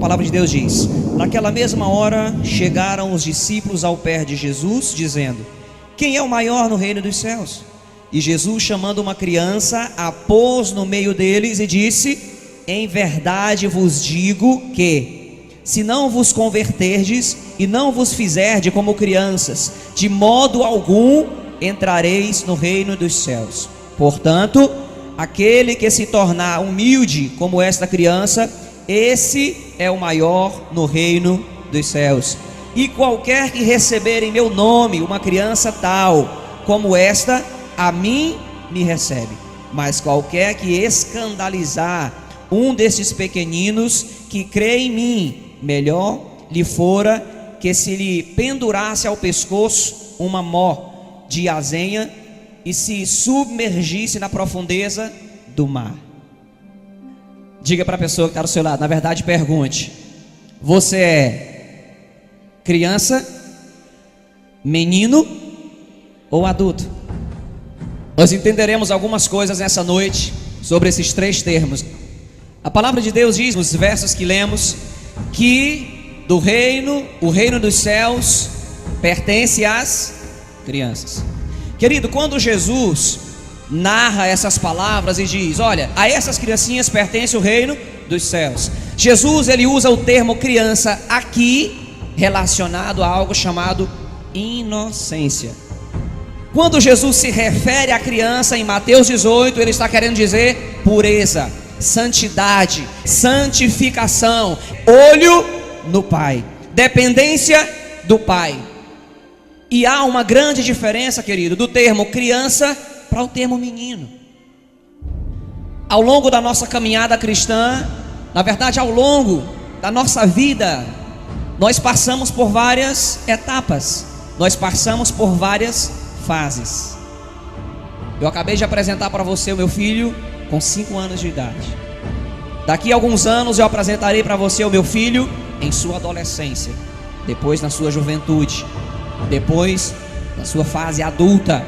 palavra de Deus diz: naquela mesma hora chegaram os discípulos ao pé de Jesus, dizendo: quem é o maior no reino dos céus? E Jesus, chamando uma criança, a pôs no meio deles e disse: em verdade vos digo que, se não vos converterdes e não vos fizerdes como crianças, de modo algum entrareis no reino dos céus. Portanto, aquele que se tornar humilde como esta criança, esse é o maior no reino dos céus. E qualquer que receber em meu nome uma criança tal como esta, a mim me recebe. Mas qualquer que escandalizar um desses pequeninos que crê em mim, melhor lhe fora que se lhe pendurasse ao pescoço uma mó de azenha e se submergisse na profundeza do mar. Diga para a pessoa que está do seu lado, na verdade pergunte: você é criança, menino ou adulto? Nós entenderemos algumas coisas nessa noite sobre esses três termos. A palavra de Deus diz nos versos que lemos que o reino dos céus pertence às crianças. Querido, quando Jesus narra essas palavras e diz: olha, a essas criancinhas pertence o reino dos céus, Jesus ele usa o termo criança aqui relacionado a algo chamado inocência. Quando Jesus se refere à criança em Mateus 18, ele está querendo dizer pureza, santidade, santificação, olho no Pai, dependência do Pai. E há uma grande diferença, querido, do termo criança para o termo menino. Ao longo da nossa caminhada cristã, na verdade ao longo da nossa vida, nós passamos por várias etapas, nós passamos por várias fases. Eu acabei de apresentar para você o meu filho com 5 anos de idade. Daqui a alguns anos eu apresentarei para você o meu filho em sua adolescência, depois na sua juventude, depois na sua fase adulta.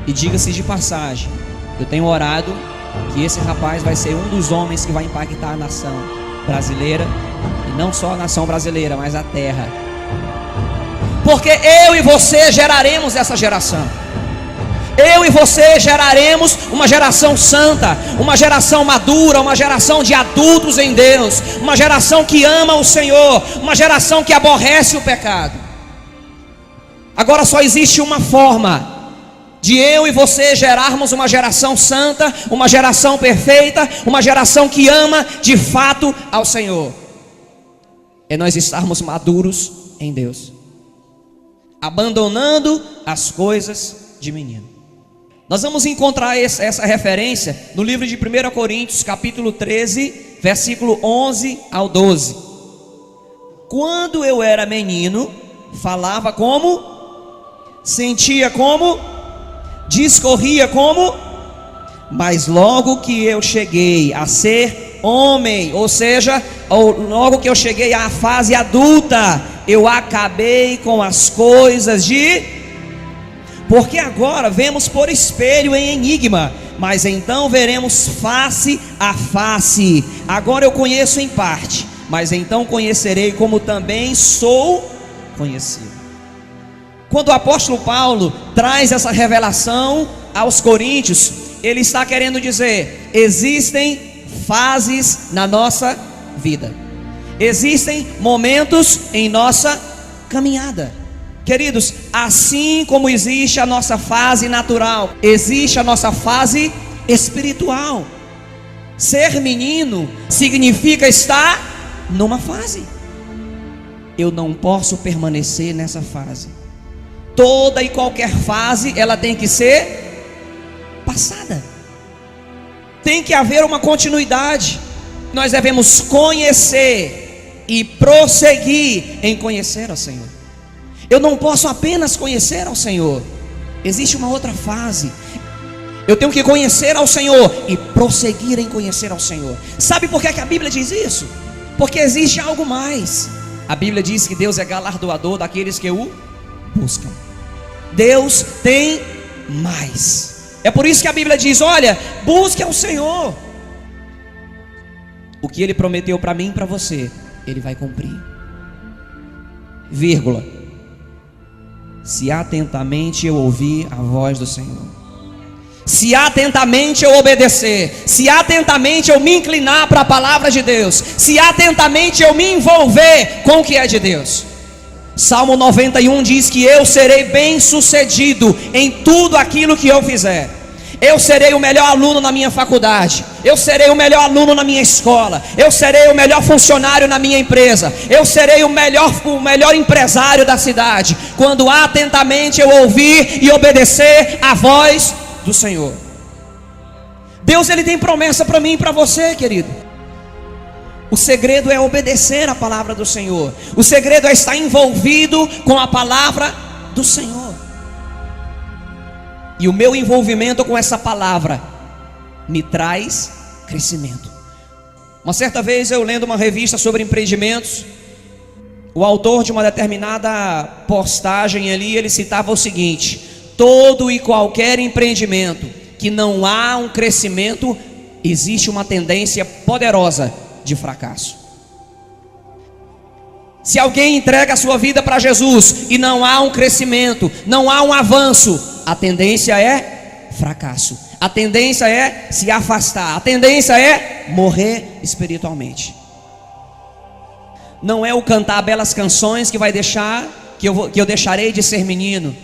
E diga-se de passagem, eu tenho orado que esse rapaz vai ser um dos homens que vai impactar a nação brasileira, e não só a nação brasileira, mas a terra. Porque eu e você geraremos essa geração. Eu e você geraremos uma geração santa, uma geração madura, uma geração de adultos em Deus, uma geração que ama o Senhor, uma geração que aborrece o pecado. Agora só existe uma forma de eu e você gerarmos uma geração santa, uma geração perfeita, uma geração que ama de fato ao Senhor: é nós estarmos maduros em Deus, abandonando as coisas de menino. Nós vamos encontrar essa referência no livro de 1 Coríntios capítulo 13, versículo 11 ao 12. Quando eu era menino, falava como, sentia como, discorria como, mas logo que eu cheguei a ser homem, ou seja, logo que eu cheguei à fase adulta, eu acabei com as coisas de... Porque agora vemos por espelho em enigma, mas então veremos face a face. Agora eu conheço em parte, mas então conhecerei como também sou conhecido. Quando o apóstolo Paulo traz essa revelação aos coríntios, ele está querendo dizer: existem fases na nossa vida, existem momentos em nossa caminhada. Queridos, assim como existe a nossa fase natural, existe a nossa fase espiritual. Ser menino significa estar numa fase. Eu não posso permanecer nessa fase. Toda e qualquer fase, ela tem que ser passada. Tem que haver uma continuidade. Nós devemos conhecer e prosseguir em conhecer ao Senhor. Eu não posso apenas conhecer ao Senhor. Existe uma outra fase. Eu tenho que conhecer ao Senhor e prosseguir em conhecer ao Senhor. Sabe por que a Bíblia diz isso? Porque existe algo mais. A Bíblia diz que Deus é galardoador daqueles que o buscam. Deus tem mais. É por isso que a Bíblia diz: olha, busque ao Senhor. O que Ele prometeu para mim e para você Ele vai cumprir. Vírgula. Se atentamente eu ouvir a voz do Senhor. Se atentamente eu obedecer. Se atentamente eu me inclinar para a palavra de Deus. Se atentamente eu me envolver com o que é de Deus. Salmo 91 diz que eu serei bem sucedido em tudo aquilo que eu fizer. Eu serei o melhor aluno na minha faculdade. Eu serei o melhor aluno na minha escola. Eu serei o melhor funcionário na minha empresa. Eu serei o melhor empresário da cidade, quando atentamente eu ouvir e obedecer a voz do Senhor. Deus, Ele tem promessa para mim e para você, querido. O segredo é obedecer a palavra do Senhor. O segredo é estar envolvido com a palavra do Senhor. E o meu envolvimento com essa palavra me traz crescimento. Uma certa vez eu lendo uma revista sobre empreendimentos, o autor de uma determinada postagem ali, ele citava o seguinte: todo e qualquer empreendimento que não há um crescimento, existe uma tendência poderosa de fracasso. Se alguém entrega a sua vida para Jesus e não há um crescimento, não há um avanço, a tendência é fracasso. A tendência é se afastar. A tendência é morrer espiritualmente. Não é o cantar belas canções que vai deixar que eu deixarei de ser menino.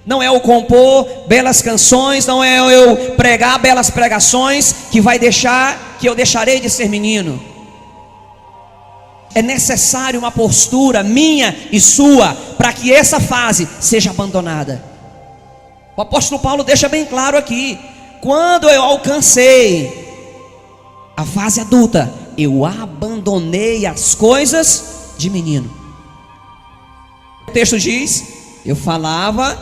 Não é o compor belas canções, não é eu pregar belas pregações que vai deixar que eu deixarei de ser menino. É necessário uma postura minha e sua para que essa fase seja abandonada. O apóstolo Paulo deixa bem claro aqui: quando eu alcancei a fase adulta, eu abandonei as coisas de menino. O texto diz: eu falava,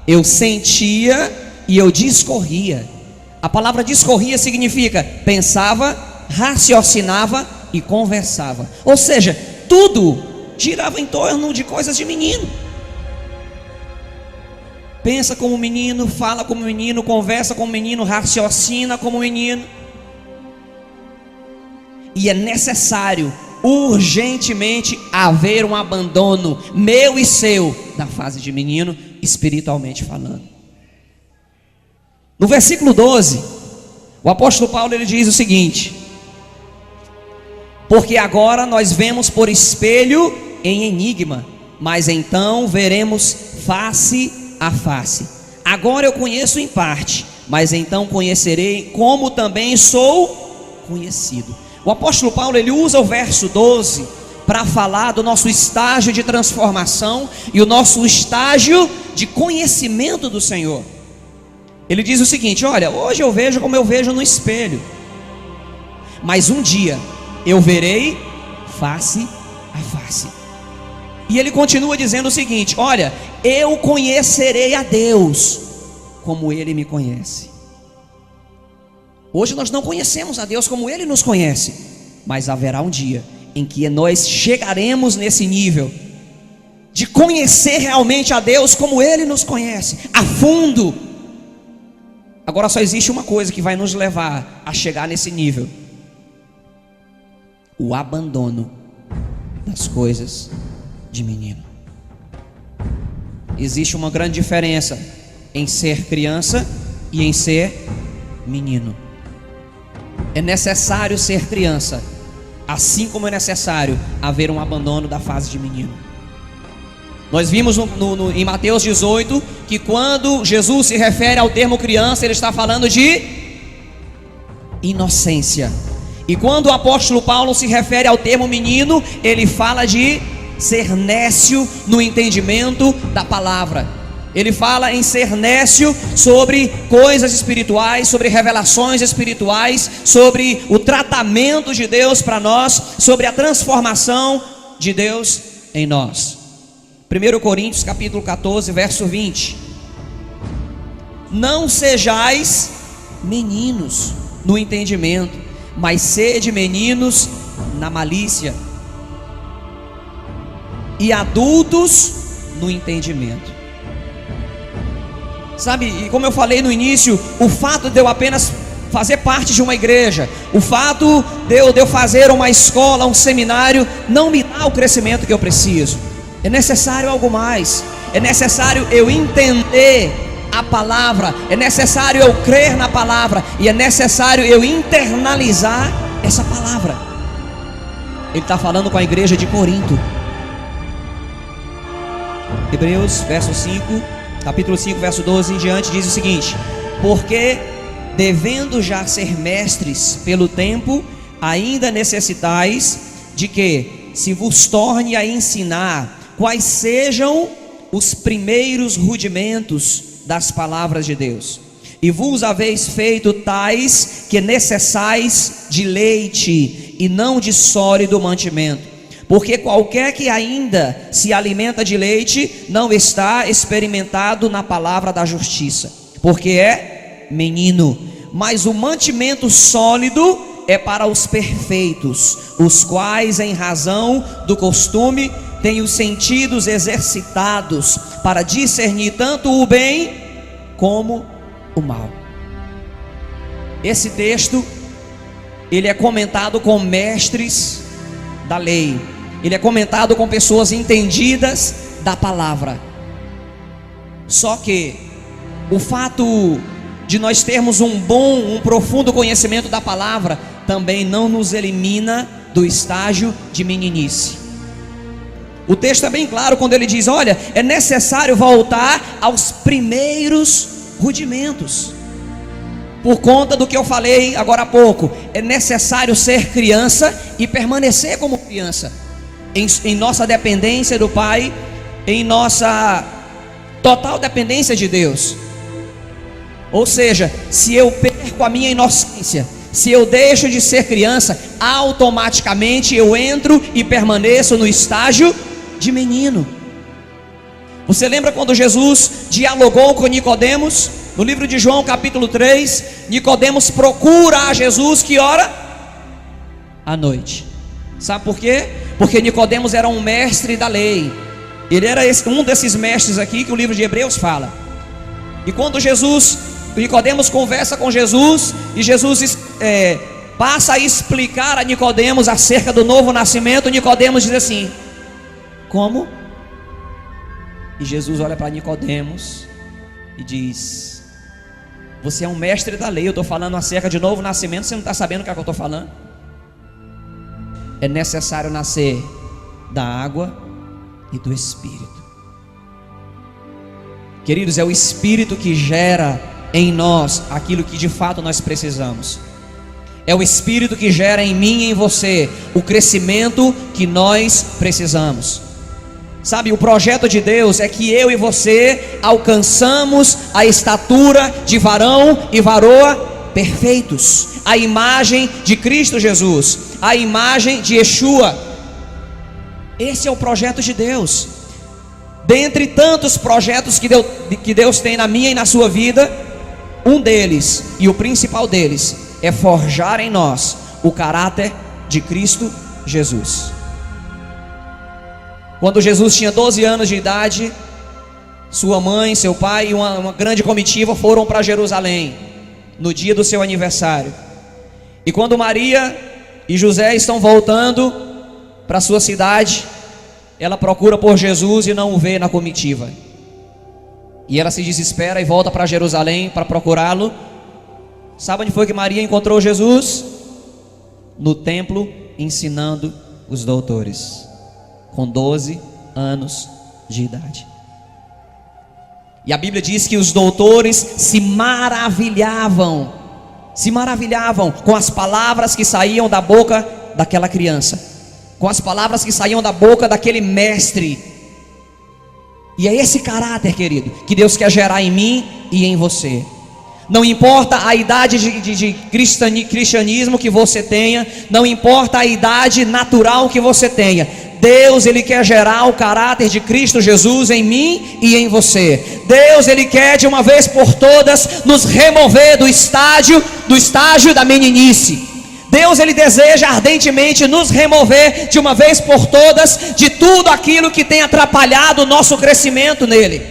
eu sentia e eu discorria. A palavra discorria significa pensava, raciocinava e conversava. Ou seja, tudo girava em torno de coisas de menino. Pensa como menino, fala como menino, conversa como menino, raciocina como menino. E é necessário, urgentemente, haver um abandono meu e seu da fase de menino, espiritualmente falando. No versículo 12, o apóstolo Paulo ele diz o seguinte: porque agora nós vemos por espelho em enigma, mas então veremos face a face. Agora eu conheço em parte, mas então conhecerei como também sou conhecido. O apóstolo Paulo ele usa o verso 12 para falar do nosso estágio de transformação e o nosso estágio de conhecimento do Senhor. Ele diz o seguinte: olha, hoje eu vejo como eu vejo no espelho, mas um dia eu verei face a face. E ele continua dizendo o seguinte: olha, eu conhecerei a Deus como Ele me conhece. Hoje nós não conhecemos a Deus como Ele nos conhece, mas haverá um dia em que nós chegaremos nesse nível de conhecer realmente a Deus como Ele nos conhece, a fundo. Agora só existe uma coisa que vai nos levar a chegar nesse nível: o abandono das coisas de menino. Existe uma grande diferença em ser criança e em ser menino. É necessário ser criança, assim como é necessário haver um abandono da fase de menino. Nós vimos em Mateus 18 que quando Jesus se refere ao termo criança, ele está falando de inocência. E quando o apóstolo Paulo se refere ao termo menino, ele fala de ser nécio no entendimento da palavra. Ele fala em ser nécio sobre coisas espirituais, sobre revelações espirituais, sobre o tratamento de Deus para nós, sobre a transformação de Deus em nós. 1 Coríntios capítulo 14, verso 20: não sejais meninos no entendimento, mas sede meninos na malícia, e adultos no entendimento. Sabe, e como eu falei no início, o fato de eu apenas fazer parte de uma igreja, o fato de eu fazer uma escola, um seminário, não me dá o crescimento que eu preciso. É necessário algo mais. É necessário eu entender a palavra, é necessário eu crer na palavra, e é necessário eu internalizar essa palavra. Ele está falando com a igreja de Corinto. Hebreus, capítulo 5, verso 12 em diante, diz o seguinte: porque devendo já ser mestres pelo tempo, ainda necessitais de que se vos torne a ensinar quais sejam os primeiros rudimentos das palavras de Deus, e vos haveis feito tais que necessais de leite e não de sólido mantimento, porque qualquer que ainda se alimenta de leite não está experimentado na palavra da justiça, porque é menino. Mas o mantimento sólido é para os perfeitos, os quais em razão do costume têm os sentidos exercitados para discernir tanto o bem como o mal. Esse texto, ele é comentado com mestres da lei, ele é comentado com pessoas entendidas da palavra. Só que o fato de nós termos um profundo conhecimento da palavra também não nos elimina do estágio de meninice. O texto é bem claro quando ele diz: olha, é necessário voltar aos primeiros rudimentos. Por conta do que eu falei agora há pouco, é necessário ser criança e permanecer como criança, em nossa dependência do Pai, em nossa total dependência de Deus. Ou seja, se eu perco a minha inocência, se eu deixo de ser criança, automaticamente eu entro e permaneço no estágio de menino. Você lembra quando Jesus dialogou com Nicodemos? No livro de João, capítulo 3, Nicodemos procura a Jesus que hora? À noite. Sabe por quê? Porque Nicodemos era um mestre da lei. Ele era um desses mestres aqui que o livro de Hebreus fala. E quando Nicodemos conversa com Jesus, e Jesus passa a explicar a Nicodemos acerca do novo nascimento, Nicodemos diz assim: como? E Jesus olha para Nicodemos e diz: você é um mestre da lei, eu estou falando acerca de novo nascimento, você não está sabendo o que é que eu estou falando? É necessário nascer da água e do Espírito. Queridos, é o Espírito que gera em nós aquilo que de fato nós precisamos. É o Espírito que gera em mim e em você o crescimento que nós precisamos. Sabe, o projeto de Deus é que eu e você alcançamos a estatura de varão e varoa perfeitos, a imagem de Cristo Jesus, a imagem de Yeshua. Esse é o projeto de Deus. Dentre tantos projetos que Deus tem na minha e na sua vida, um deles, e o principal deles, é forjar em nós o caráter de Cristo Jesus. Quando Jesus tinha 12 anos de idade, sua mãe, seu pai e uma grande comitiva foram para Jerusalém, no dia do seu aniversário. E quando Maria e José estão voltando para sua cidade, ela procura por Jesus e não o vê na comitiva. E ela se desespera e volta para Jerusalém para procurá-lo. Sabe onde foi que Maria encontrou Jesus? No templo, ensinando os doutores, com 12 anos de idade. E a Bíblia diz que os doutores se maravilhavam com as palavras que saíam da boca daquela criança, com as palavras que saíam da boca daquele mestre. E é esse caráter, querido, que Deus quer gerar em mim e em você. Não importa a idade de cristianismo que você tenha, não importa a idade natural que você tenha, Deus, Ele quer gerar o caráter de Cristo Jesus em mim e em você. Deus, Ele quer de uma vez por todas nos remover do estágio da meninice. Deus, Ele deseja ardentemente nos remover de uma vez por todas de tudo aquilo que tem atrapalhado o nosso crescimento nele,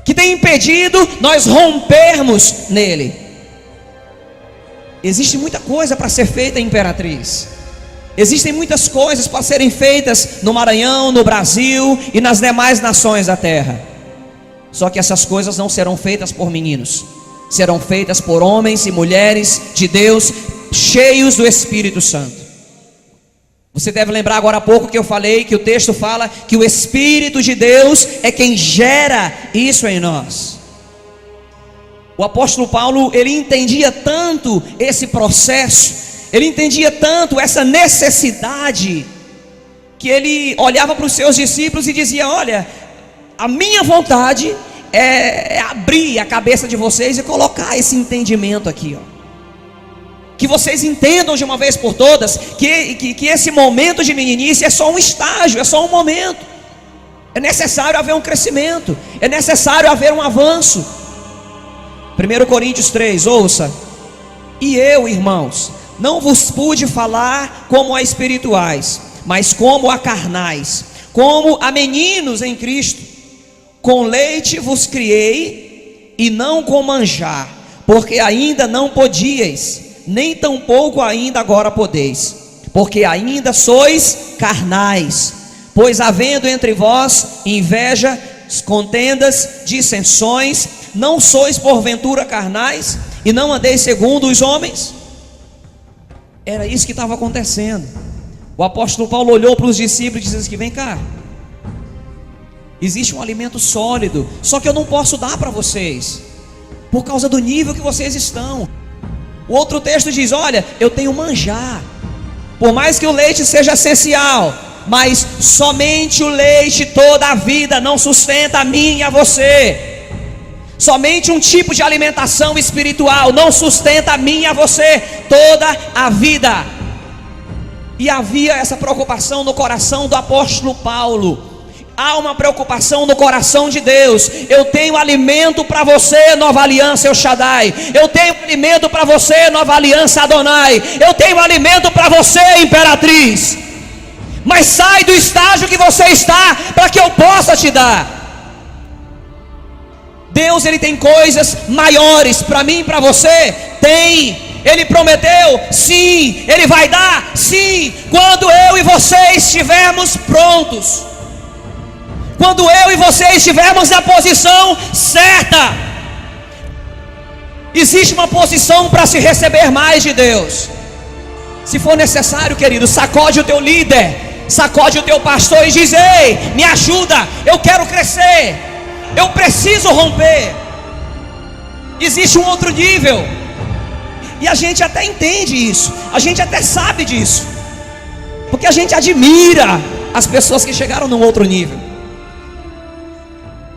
que tem impedido nós rompermos nele. existe muita coisa para ser feita em Imperatriz. Existem muitas coisas para serem feitas no Maranhão, no Brasil e nas demais nações da terra. Só que essas coisas não serão feitas por meninos, serão feitas por homens e mulheres de Deus, cheios do Espírito Santo. Você deve lembrar agora há pouco que eu falei, que o texto fala que o Espírito de Deus é quem gera isso em nós. O apóstolo Paulo, ele entendia tanto esse processo, ele entendia tanto essa necessidade, que ele olhava para os seus discípulos e dizia: olha, a minha vontade é abrir a cabeça de vocês e colocar esse entendimento aqui, ó. Que vocês entendam de uma vez por todas que esse momento de meninice é só um estágio, é só um momento. É necessário haver um crescimento, é necessário haver um avanço. 1 Coríntios 3, ouça: e eu, irmãos, não vos pude falar como a espirituais, mas como a carnais, como a meninos em Cristo. Com leite vos criei, e não com manjar, porque ainda não podíeis, nem tampouco ainda agora podeis, porque ainda sois carnais. Pois havendo entre vós inveja, contendas, dissensões, não sois porventura carnais, e não andeis segundo os homens? Era isso que estava acontecendo. O apóstolo Paulo olhou para os discípulos e disse assim: vem cá, existe um alimento sólido, só que eu não posso dar para vocês, por causa do nível que vocês estão. O outro texto diz: olha, eu tenho manjar. Por mais que o leite seja essencial, mas somente o leite toda a vida não sustenta a mim e a você. Somente um tipo de alimentação espiritual não sustenta a mim e a você toda a vida. E havia essa preocupação no coração do apóstolo Paulo. Há uma preocupação no coração de Deus. Eu tenho alimento para você, Nova Aliança El Shaddai. Eu tenho alimento para você, Nova Aliança Adonai. Eu tenho alimento para você, Imperatriz. Mas sai do estágio que você está, para que eu possa te dar. Deus, ele tem coisas maiores para mim e para você. Tem. Ele prometeu, sim. Ele vai dar, sim. Quando eu e você estivermos prontos, quando eu e você estivermos na posição certa. Existe uma posição para se receber mais de Deus. Se for necessário, querido, sacode o teu líder, sacode o teu pastor e diz: ei, me ajuda, eu quero crescer, eu preciso romper. Existe um outro nível, e a gente até entende isso, a gente até sabe disso, porque a gente admira as pessoas que chegaram num outro nível.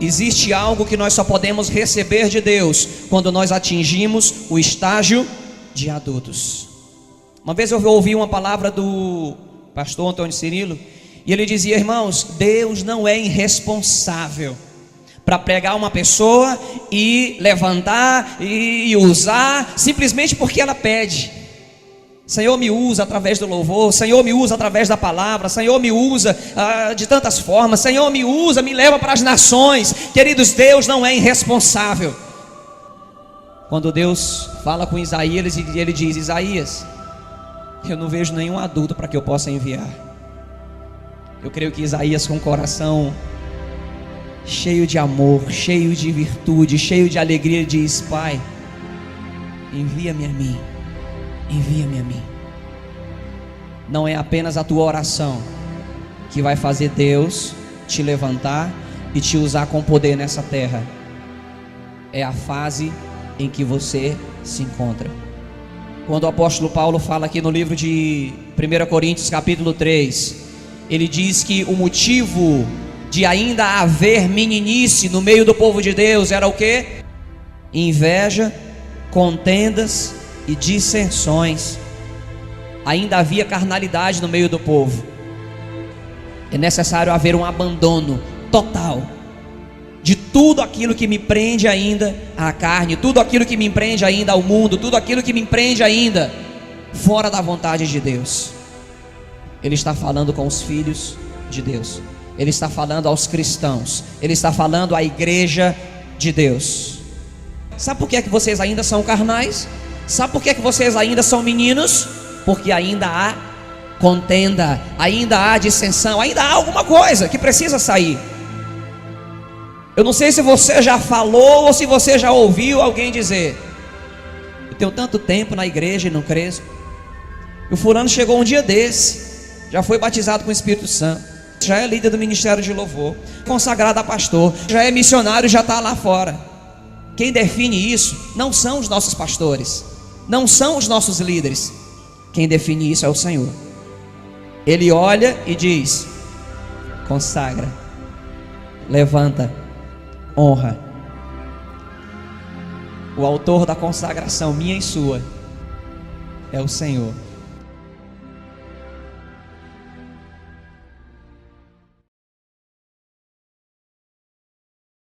Existe algo que nós só podemos receber de Deus quando nós atingimos o estágio de adultos. Uma vez eu ouvi uma palavra do pastor Antônio Cirilo, e ele dizia: irmãos, Deus não é irresponsável para pegar uma pessoa e levantar e usar simplesmente porque ela pede. Senhor, me usa através do louvor, Senhor, me usa através da palavra, Senhor, me usa de tantas formas, Senhor, me usa, me leva para as nações. Queridos, Deus não é irresponsável. Quando Deus fala com Isaías, ele diz: Isaías, eu não vejo nenhum adulto para que eu possa enviar. Eu creio que Isaías, com o coração cheio de amor, cheio de virtude, cheio de alegria, diz: Pai, envia-me a mim. Envia-me a mim. Não é apenas a tua oração que vai fazer Deus te levantar e te usar com poder nessa terra. É a fase em que você se encontra. Quando o apóstolo Paulo fala aqui no livro de 1 Coríntios capítulo 3, ele diz que o motivo de ainda haver meninice no meio do povo de Deus era o quê? Inveja, contendas e dissensões. Ainda havia carnalidade no meio do povo. É necessário haver um abandono total de tudo aquilo que me prende ainda à carne, tudo aquilo que me prende ainda ao mundo, tudo aquilo que me prende ainda fora da vontade de Deus. Ele está falando com os filhos de Deus, ele está falando aos cristãos, ele está falando à igreja de Deus. Sabe por que é que vocês ainda são carnais? Sabe por que vocês ainda são meninos? Porque ainda há contenda, ainda há dissensão, ainda há alguma coisa que precisa sair. Eu não sei se você já falou ou se você já ouviu alguém dizer: eu tenho tanto tempo na igreja e não cresço. O fulano chegou um dia desse, já foi batizado com o Espírito Santo, já é líder do ministério de louvor, consagrado a pastor, já é missionário, já está lá fora. Quem define isso não são os nossos pastores, não são os nossos líderes. Quem define isso é o Senhor. Ele olha e diz: consagra, levanta, honra. O autor da consagração minha e sua é o Senhor.